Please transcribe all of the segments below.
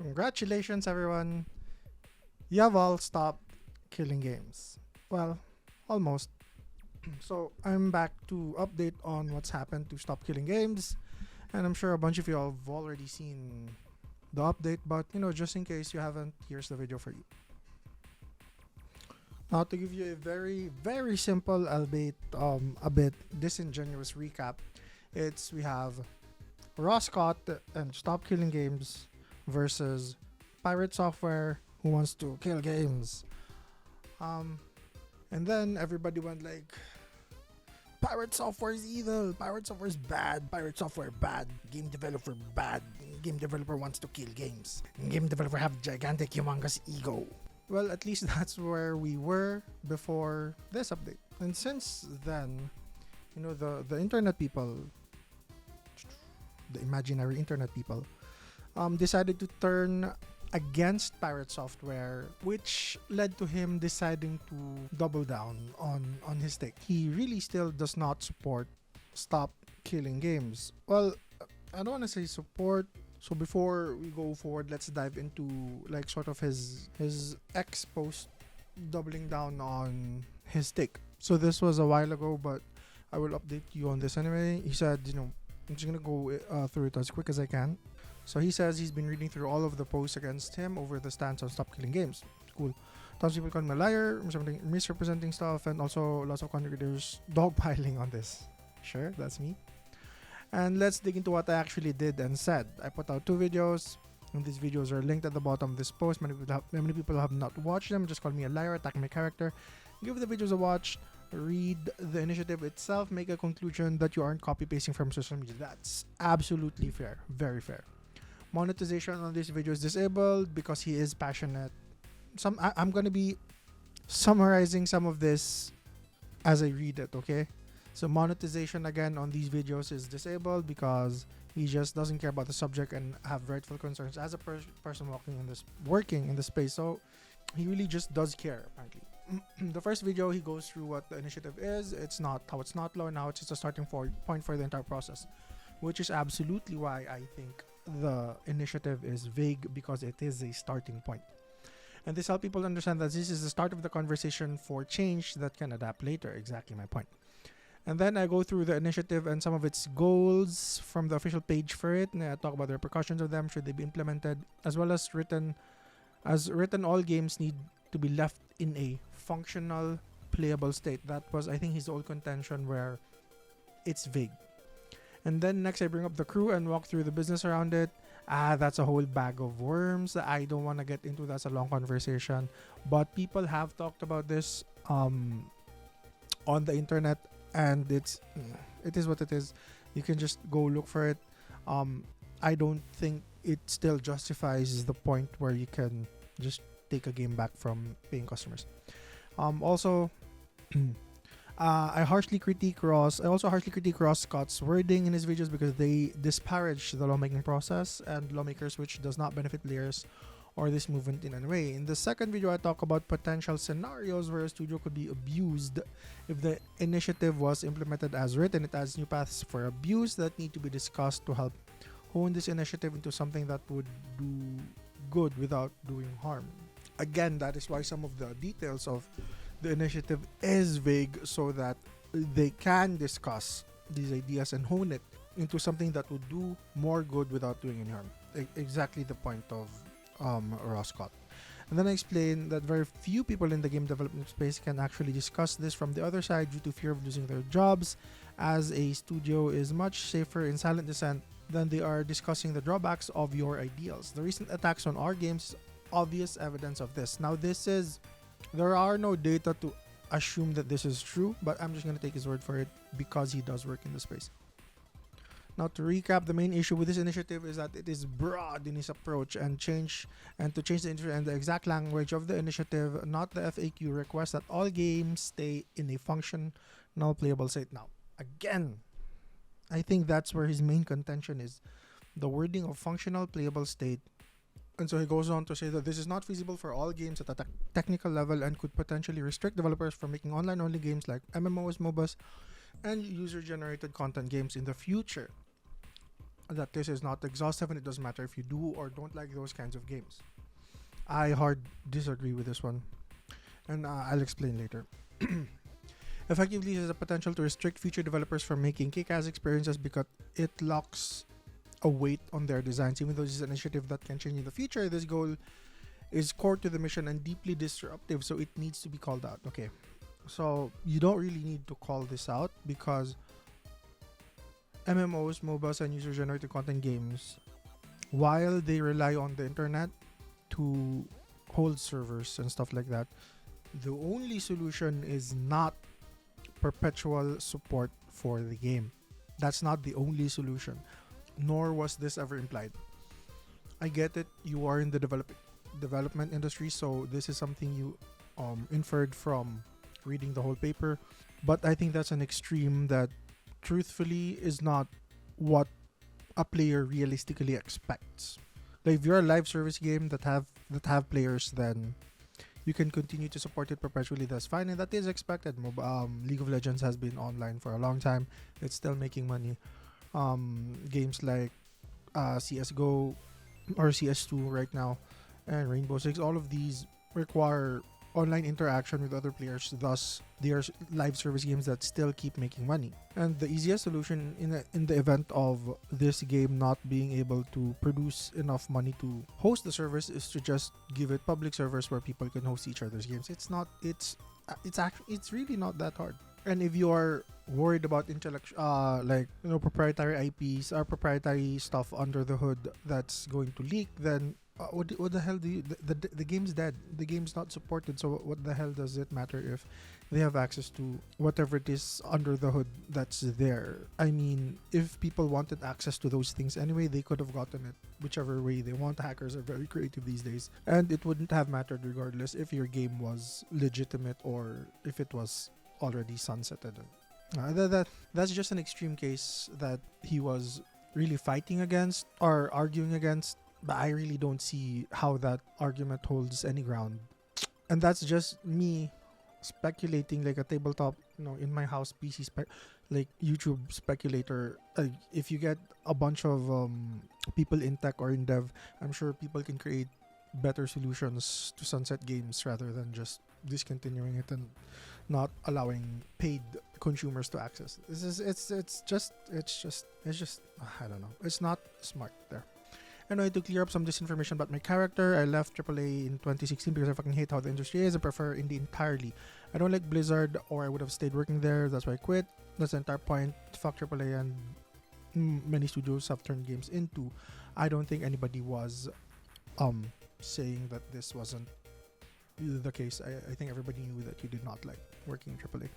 Congratulations, everyone. You have all stopped killing games. Well, almost. So, I'm back to update on what's happened to Stop Killing Games. And I'm sure a bunch of you have already seen the update, but just in case you haven't, here's the video for you. Now, to give you a very, very simple, albeit a bit disingenuous recap, we have Raw Scott and Stop Killing Games versus Pirate Software who wants to kill games. And then everybody went like, Pirate Software is evil, Pirate Software is bad, Pirate Software bad, game developer bad, game developer wants to kill games, game developer have gigantic humongous ego. Well, at least that's where we were before this update. And since then, the internet people, the imaginary internet people, decided to turn against Pirate Software, which led to him deciding to double down on his take. He really still does not support Stop Killing Games. Well, I don't want to say support. So before we go forward, let's dive into like sort of his ex post doubling down on his take. So this was a while ago, but I will update you on this anyway. He said, I'm just gonna go through it as quick as I can. So he says he's been reading through all of the posts against him over the stance on Stop Killing Games. Cool. Tons of people call him a liar, misrepresenting stuff, and also lots of contributors dogpiling on this. Sure, that's me. And let's dig into what I actually did and said. I put out 2 videos, and these videos are linked at the bottom of this post. Many people have not watched them. Just call me a liar, attack my character. Give the videos a watch, read the initiative itself, make a conclusion that you aren't copy-pasting from social media. That's absolutely fair. Very fair. Monetization on this video is disabled because he is passionate. I'm going to be summarizing some of this as I read it, okay? So monetization again on these videos is disabled because he just doesn't care about the subject and have rightful concerns as a person working in the space. So he really just does care, apparently. The first video, he goes through what the initiative is. It's not law now. It's just a starting point for the entire process, which is absolutely why I think the initiative is vague, because it is a starting point. And this helps people understand that this is the start of the conversation for change that can adapt later. Exactly my point. And then I go through the initiative and some of its goals from the official page for it, and I talk about the repercussions of them, should they be implemented, as well as written, all games need to be left in a functional, playable state. That was, I think, his old contention where it's vague. And then next I bring up the crew and walk through the business around it. That's a whole bag of worms. I don't want to get into that's a long conversation. But people have talked about this on the internet, and it is what it is. You can just go look for it. I don't think it still justifies the point where you can just take a game back from paying customers. Also, I harshly critique Ross. I also harshly critique Ross Scott's wording in his videos because they disparage the lawmaking process and lawmakers, which does not benefit players or this movement in any way. In the second video, I talk about potential scenarios where a studio could be abused if the initiative was implemented as written. It adds new paths for abuse that need to be discussed to help hone this initiative into something that would do good without doing harm. Again, that is why some of the details of the initiative is vague, so that they can discuss these ideas and hone it into something that would do more good without doing any harm. Exactly the point of Ross Scott. And then I explain that very few people in the game development space can actually discuss this from the other side due to fear of losing their jobs, as a studio is much safer in silent dissent than they are discussing the drawbacks of your ideals. The recent attacks on our games is obvious evidence of this. Now, there are no data to assume that this is true, but I'm just going to take his word for it because he does work in the space. Now, to recap, the main issue with this initiative is that it is broad in its approach and to change the exact language of the initiative, not the FAQ, request that all games stay in a functional, playable state. Now, again, I think that's where his main contention is, the wording of functional, playable state. And so he goes on to say that this is not feasible for all games at a technical level and could potentially restrict developers from making online-only games like MMOs, MOBAs, and user-generated content games in the future. that this is not exhaustive, and it doesn't matter if you do or don't like those kinds of games. I hard disagree with this one, and I'll explain later. Effectively, it has the potential to restrict future developers from making kick-ass experiences because it locks a weight on their designs. Even though this is an initiative that can change in the future, this goal is core to the mission and deeply disruptive, so it needs to be called out. Okay, so you don't really need to call this out because MMOs, MOBAs, and user-generated content games, while they rely on the internet to hold servers and stuff like that, the only solution is not perpetual support for the game. That's not the only solution, nor was this ever implied. I get it, you are in the development industry, so this is something you inferred from reading the whole paper, but I think that's an extreme that truthfully is not what a player realistically expects. Like, if you're a live service game that have players, then you can continue to support it perpetually. That's fine, and that is expected. League of Legends has been online for a long time. It's still making money. Games like CS:GO or CS2 right now, and Rainbow Six, all of these require online interaction with other players. Thus, they are live service games that still keep making money. And the easiest solution in the event of this game not being able to produce enough money to host the service is to just give it public servers where people can host each other's games. It's really not that hard. And if you are worried about proprietary IPs or proprietary stuff under the hood that's going to leak, then what the hell do you... The game's dead. The game's not supported, so what the hell does it matter if they have access to whatever it is under the hood that's there? I mean, if people wanted access to those things anyway, they could have gotten it whichever way they want. Hackers are very creative these days, and it wouldn't have mattered regardless if your game was legitimate or if it was already sunsetted. That's just an extreme case that he was really fighting against or arguing against, but I really don't see how that argument holds any ground. And that's just me speculating like a tabletop, in my house PC like YouTube speculator. If you get a bunch of people in tech or in dev, I'm sure people can create better solutions to sunset games rather than just discontinuing it and not allowing paid consumers to access. It's just I don't know. It's not smart there. Anyway, to clear up some disinformation about my character, I left AAA in 2016 because I fucking hate how the industry is and prefer indie entirely. I don't like Blizzard, or I would have stayed working there. That's why I quit. That's the entire point. Fuck AAA, and many studios have turned games into. I don't think anybody was saying that this wasn't the case. I think everybody knew that you did not like working in AAA.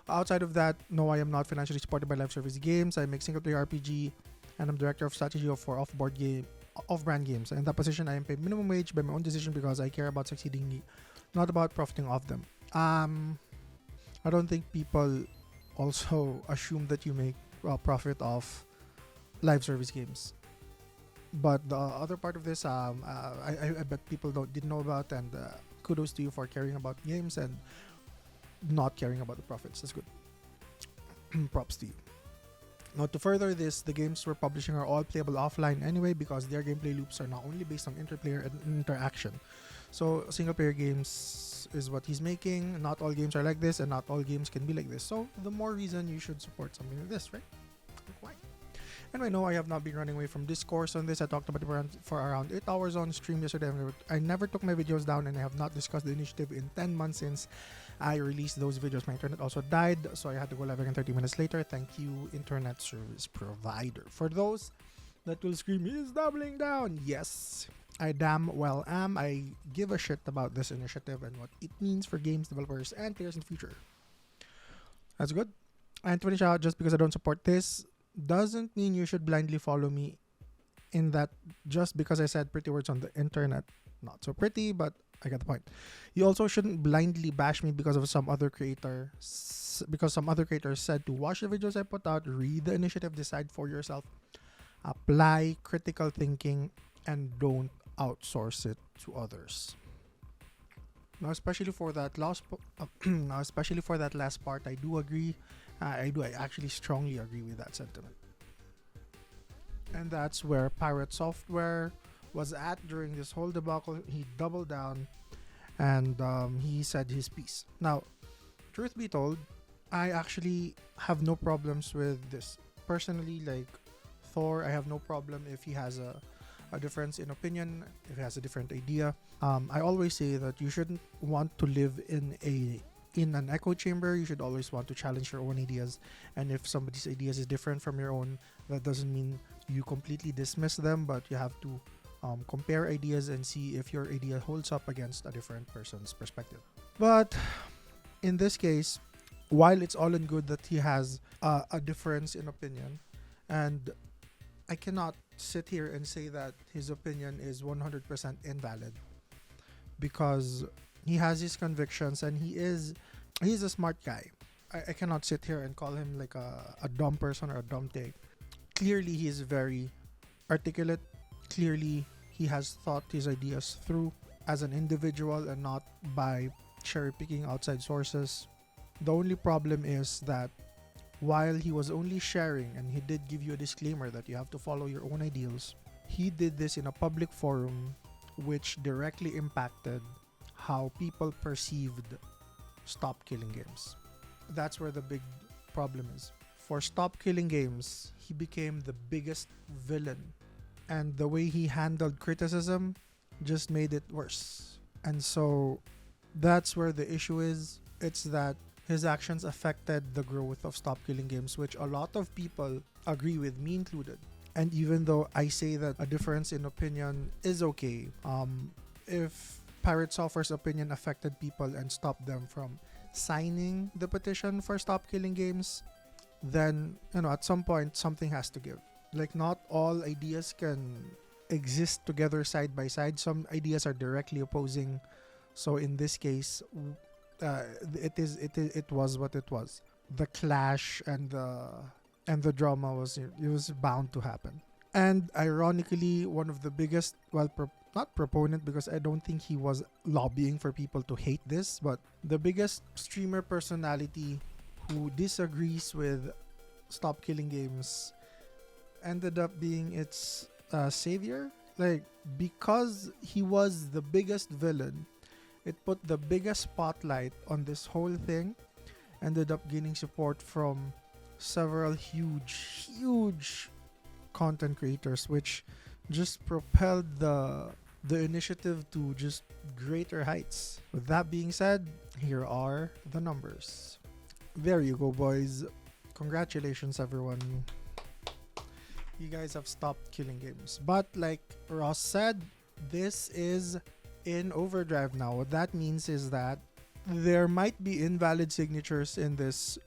Outside of that, no, I am not financially supported by live service games. I make single player RPG, and I'm director of strategy for Offbrand Games. In that position, I am paid minimum wage by my own decision because I care about succeeding, not about profiting off them. I don't think people also assume that you make profit off live service games. But the other part of this, I bet people didn't know about, and kudos to you for caring about games and not caring about the profits. That's good. Props to you. Now, to further this, the games we're publishing are all playable offline anyway because their gameplay loops are not only based on interplayer and interaction. So, single-player games is what he's making. Not all games are like this, and not all games can be like this. So, the more reason you should support something like this, right? Why? And I know I have not been running away from discourse on this. I talked about it for around 8 hours on stream yesterday. I never took my videos down, and I have not discussed the initiative in 10 months since I released those videos. My internet also died, so I had to go live again 30 minutes later. Thank you, internet service provider. For those that will scream, he's doubling down. Yes, I damn well am. I give a shit about this initiative and what it means for games developers and players in the future. That's good. And to finish out, just because I don't support this doesn't mean you should blindly follow me in that just because I said pretty words on the internet. Not so pretty, but I get the point. You also shouldn't blindly bash me because of some other creator. Because some other creators said to watch the videos I put out, read the initiative, decide for yourself, apply critical thinking, and don't outsource it to others. Now, especially for that last part, I do agree. I actually strongly agree with that sentiment. And that's where Pirate Software was at during this whole debacle. He doubled down and he said his piece. Now, truth be told, I actually have no problems with this. Personally, like Thor, I have no problem if he has a difference in opinion, if he has a different idea. I always say that you shouldn't want to live in an echo chamber. You should always want to challenge your own ideas. And if somebody's ideas is different from your own, that doesn't mean you completely dismiss them, but you have to compare ideas and see if your idea holds up against a different person's perspective. But in this case, while it's all in good that he has a difference in opinion, and I cannot sit here and say that his opinion is 100% invalid, because he has his convictions and he's a smart guy. I cannot sit here and call him like a dumb person or a dumb thing. Clearly, he is very articulate. Clearly, he has thought his ideas through as an individual and not by cherry picking outside sources. The only problem is that while he was only sharing, and he did give you a disclaimer that you have to follow your own ideals, he did this in a public forum which directly impacted how people perceived Stop Killing Games. That's where the big problem is. For Stop Killing Games, he became the biggest villain, and the way he handled criticism just made it worse. And so that's where the issue is. It's that his actions affected the growth of Stop Killing Games, which a lot of people agree with, me included. And even though I say that a difference in opinion is okay, if Pirate Software's opinion affected people and stopped them from signing the petition for Stop Killing Games, then, at some point, something has to give. Like, not all ideas can exist together side by side. Some ideas are directly opposing. So in this case, it was what it was. The clash and the drama was bound to happen. And ironically, one of the biggest, not proponent, because I don't think he was lobbying for people to hate this, but the biggest streamer personality who disagrees with Stop Killing Games ended up being its savior. Like, because he was the biggest villain, it put the biggest spotlight on this whole thing, ended up gaining support from several huge content creators, which just propelled the initiative to just greater heights. With that being said, here are the numbers. There you go, boys. Congratulations, everyone. You guys have stopped killing games. But like Ross said, this is in overdrive now. What that means is that there might be invalid signatures in this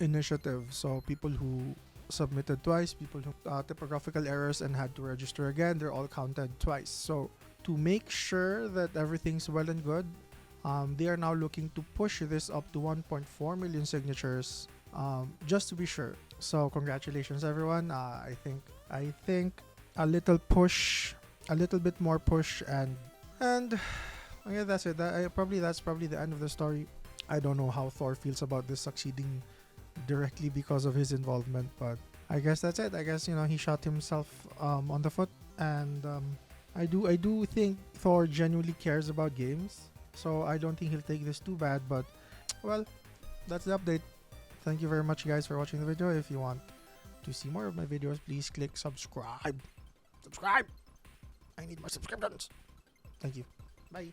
initiative. So people who submitted twice, people who typographical errors and had to register again, they're all counted twice. So to make sure that everything's well and good, they are now looking to push this up to 1.4 million signatures, just to be sure. So congratulations, everyone. I think a little bit more push, and okay, that's it. That's probably the end of the story. I don't know how Thor feels about this succeeding directly because of his involvement, but I guess that's it. I guess he shot himself on the foot, and I do think Thor genuinely cares about games, so I don't think he'll take this too bad. But well, that's the update. Thank you very much, guys, for watching the video. If you want to see more of my videos, please click subscribe. I need more subscriptions. Thank you. Bye.